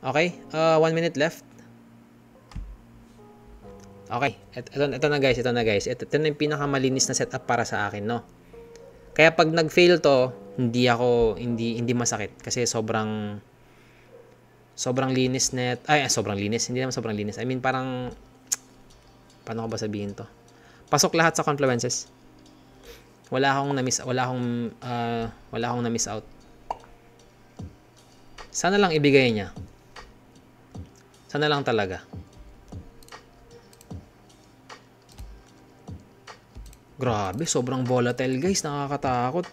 Okay, 1 minute left. Okay, ito na guys, ito na yung pinakamalinis na setup para sa akin, no. Kaya pag nag-fail to, hindi masakit kasi sobrang linis net. Sobrang linis, hindi naman sobrang linis. I mean parang paano ko ba sabihin to? Pasok lahat sa confluences. Wala akong na-miss out. Sana lang ibigay niya. Sana lang talaga. Grabe, sobrang volatile guys, nakakatakot.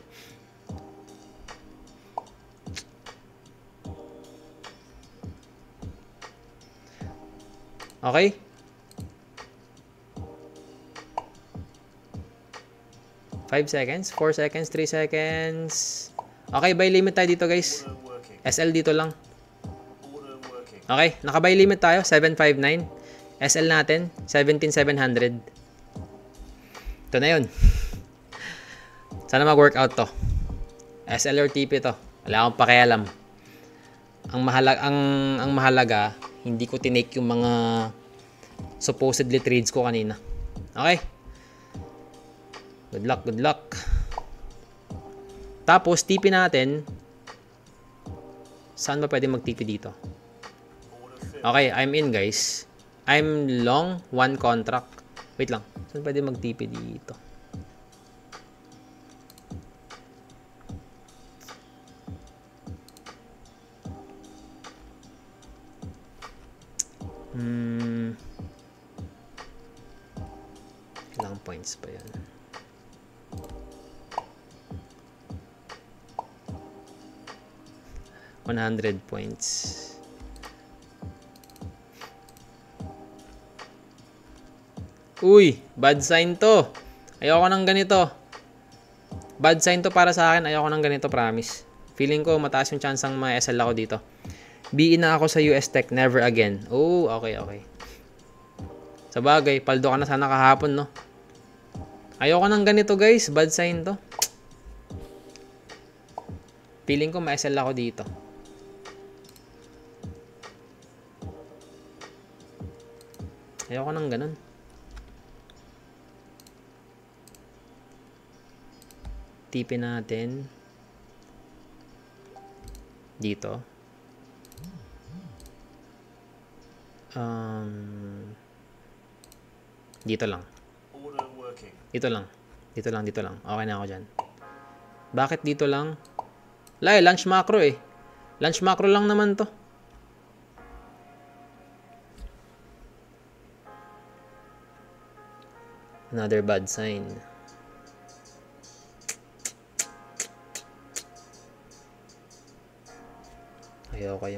Okay? Five seconds, 4 seconds, 3 seconds. Okay, buy limit tayo dito guys. SL dito lang. Okay, naka-buy limit tayo, 759. SL natin, 17,700. Ito na yun. Sana mag-workout to. SL or TP to. Wala akong pakialam. Ang mahalaga, hindi ko tinake yung mga supposedly trades ko kanina. Okay? Good luck. Tapos, TP natin. Saan ba pwede mag-TP dito? Okay, I'm in guys. I'm long 1 contract. Wait lang. Saan pwede mag-TP dito? Ilang points pa yan? $100 points. Uy, bad sign to. Ayoko ng ganito. Bad sign to para sa akin. Ayoko ng ganito, promise. Feeling ko mataas yung chance ang ma-SL ako dito. BE na ako sa US Tech, never again. Oh, okay. Sa bagay, paldo ka na sana kahapon, no? Ayoko ng ganito, guys. Bad sign to. Feeling ko ma-SL ako dito. Ayoko ng ganun. TP natin dito. Dito lang. Dito lang. Okay na ako dyan. Bakit dito lang? Lunch macro eh. Lunch macro lang naman to. Another bad sign. Ayoko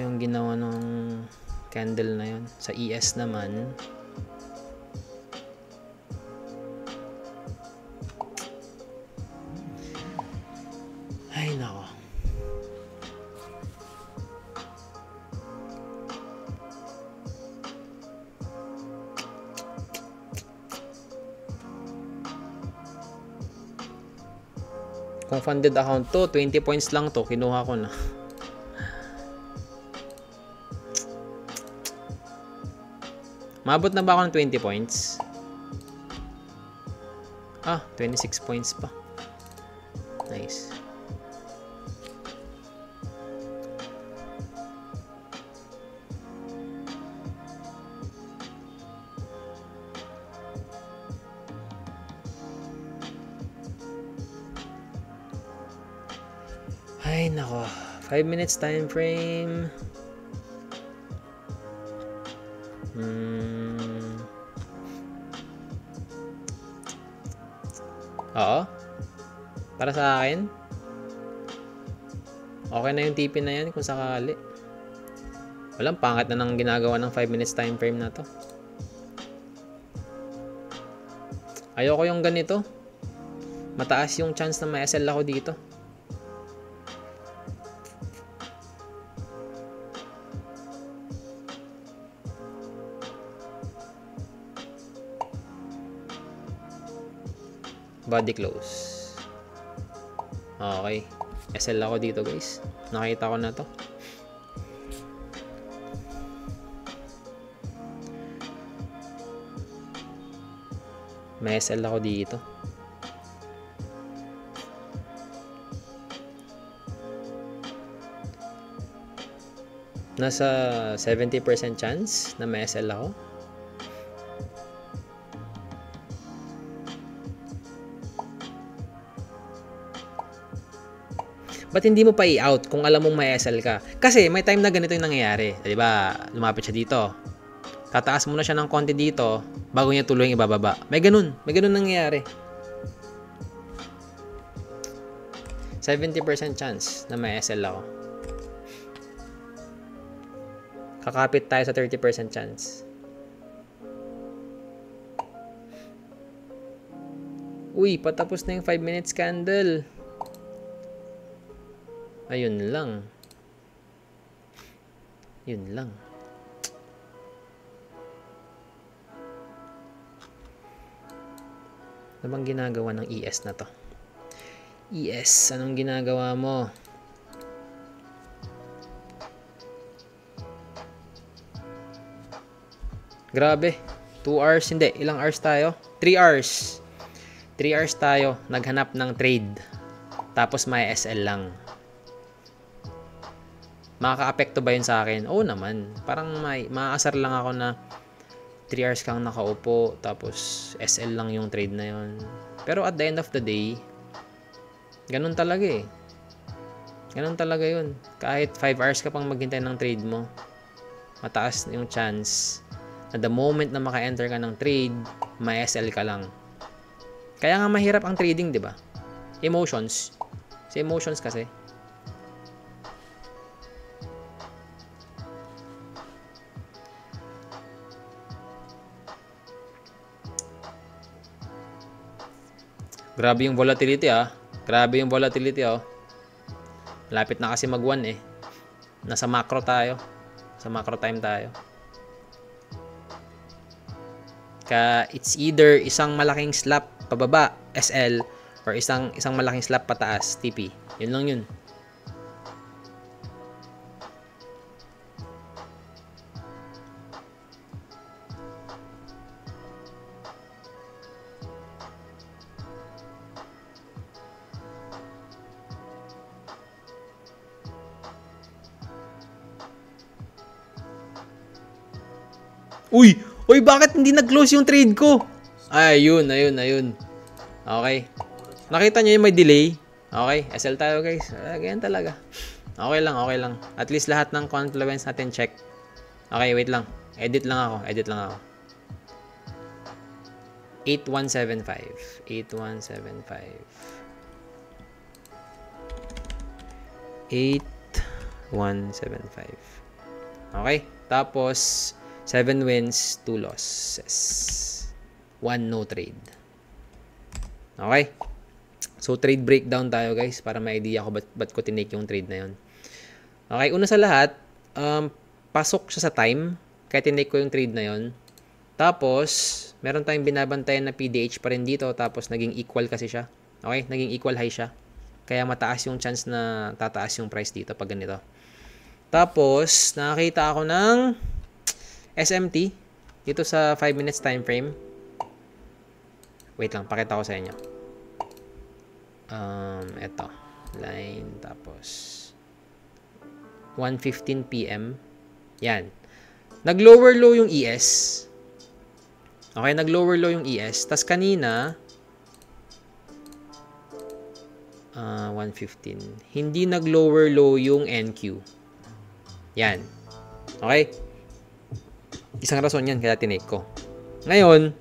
yung ginawa ng candle na yun. Sa ES naman, ay nako. Kung funded account to, 20 points lang to, kinuha ko na. Maabot na ba ako ng 20 points? 26 points pa. Nice. Ay nako, 5 minutes time frame. Oo. Para sa akin, okay na yung TP na yan kung sakali. Walang pangit na nang ginagawa ng 5 minutes time frame na to. Ayoko yung ganito. Mataas yung chance na ma-SL ako dito. Body close. Okay. SL ako dito guys. Nakita ko na to. May SL ako dito. Nasa 70% chance na may SL ako. Ba't hindi mo pa i-out kung alam mong may SL ka? Kasi may time na ganito yung nangyayari. Di ba? Lumapit siya dito. Tataas muna siya ng konti dito bago niya tuloy yung ibababa. May ganun. May ganun nangyayari. 70% chance na may SL ako. Kakapit tayo sa 30% chance. Uy, patapos na yung 5 minutes candle. Ayun lang. Yun lang. Ano bang ginagawa ng ES na to? ES, anong ginagawa mo? Grabe. 2 hours, hindi. Ilang hours tayo? 3 hours. 3 hours tayo. Naghanap ng trade. Tapos may SL lang. Makaka-apekto ba yun sa akin? Oo naman. Parang maaasar lang ako na 3 hours kang nakaupo, tapos SL lang yung trade na yun. Pero at the end of the day, ganun talaga eh. Ganun talaga yun. Kahit 5 hours ka pang maghintay ng trade mo, mataas yung chance na the moment na maka-enter ka ng trade, may SL ka lang. Kaya nga mahirap ang trading, di ba? Emotions. Sa emotions kasi. Grabe yung volatility ah. Grabe yung volatility oh. Lapit na kasi mag-1 eh. Nasa macro tayo. Sa macro time tayo. It's either isang malaking slap pababa, SL, or isang malaking slap pataas, TP. Yun lang yun. Uy! Uy, bakit hindi nag-close yung trade ko? Ayun. Okay. Nakita nyo yung may delay? Okay, SL tayo guys. Ganyan talaga. Okay lang. At least lahat ng confluence natin check. Okay, wait lang. Edit lang ako. 8175. 8175. Okay, tapos 7 wins, 2 losses. 1 no trade. Okay? So, trade breakdown tayo guys para may idea ko ba't ko tinake yung trade na yun. Okay, una sa lahat, pasok siya sa time kaya tinake ko yung trade na yun. Tapos, meron tayong binabantayan na PDH pa rin dito tapos naging equal kasi siya. Okay? Naging equal high siya. Kaya mataas yung chance na tataas yung price dito pag ganito. Tapos, nakakita ako ng SMT dito sa 5 minutes time frame. Wait lang, pakita ko sa inyo. Eto. Line, tapos 1:15 PM. Yan. Nag-lower low yung ES. Okay, nag-lower low yung ES. Tas kanina 1:15. Hindi nag-lower low yung NQ. Yan. Okay? Isang rason yan kaya tinake ko. Ngayon,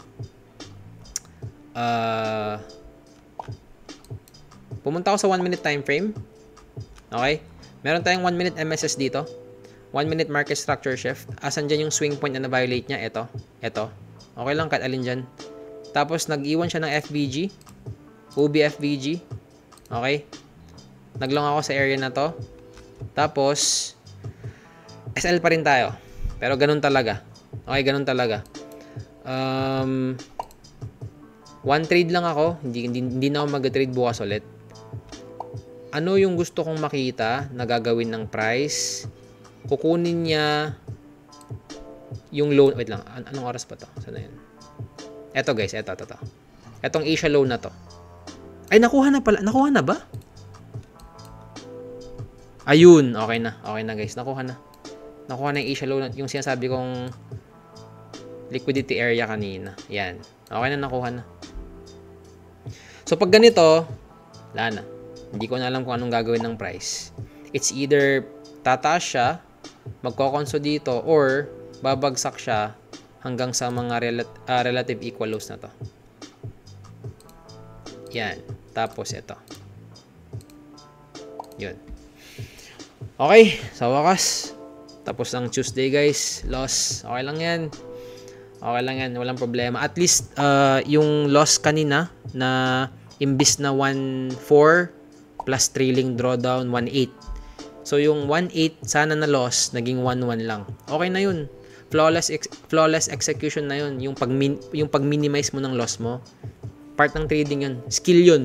pumunta ako sa 1 minute time frame. Okay? Meron tayong 1 minute MSS dito. 1 minute market structure shift. Asan dyan yung swing point na na-violate niya? Ito. Okay lang kahit alin dyan. Tapos nag-iwan siya ng FVG. UB FVG. Okay? Naglong ako sa area na to. Tapos SL pa rin tayo. Pero ganun talaga. Okay, ganun talaga. One trade lang ako. Hindi na ako mag-trade bukas ulit. Ano yung gusto kong makita na gagawin ng price? Kukunin niya yung low. Wait lang. Anong oras pa to? Saan na yun? Eto guys. Eto. Etong Asia low na to. Ay, nakuha na pala. Nakuha na ba? Ayun. Okay na. Okay na guys. Nakuha na. Nakuha na yung Asia low na. Yung sinasabi kong liquidity area kanina. Yan. Okay na, nakuha na. So, pag ganito, wala na. Hindi ko na alam kung anong gagawin ng price. It's either tataas siya, magkokonso dito, or babagsak siya hanggang sa mga relative equal lows na to. Yan. Tapos ito. Yun. Okay. Sa wakas, tapos ang Tuesday guys. Loss. Okay lang yan. Okay lang yan. Walang problema. At least, yung loss kanina na imbis na 1.4 plus trailing drawdown 1.8. So, yung 1.8 sana na loss, naging 1.1 lang. Okay na yun. Flawless execution na yun. Yung pag-minimize mo ng loss mo. Part ng trading yun. Skill yun.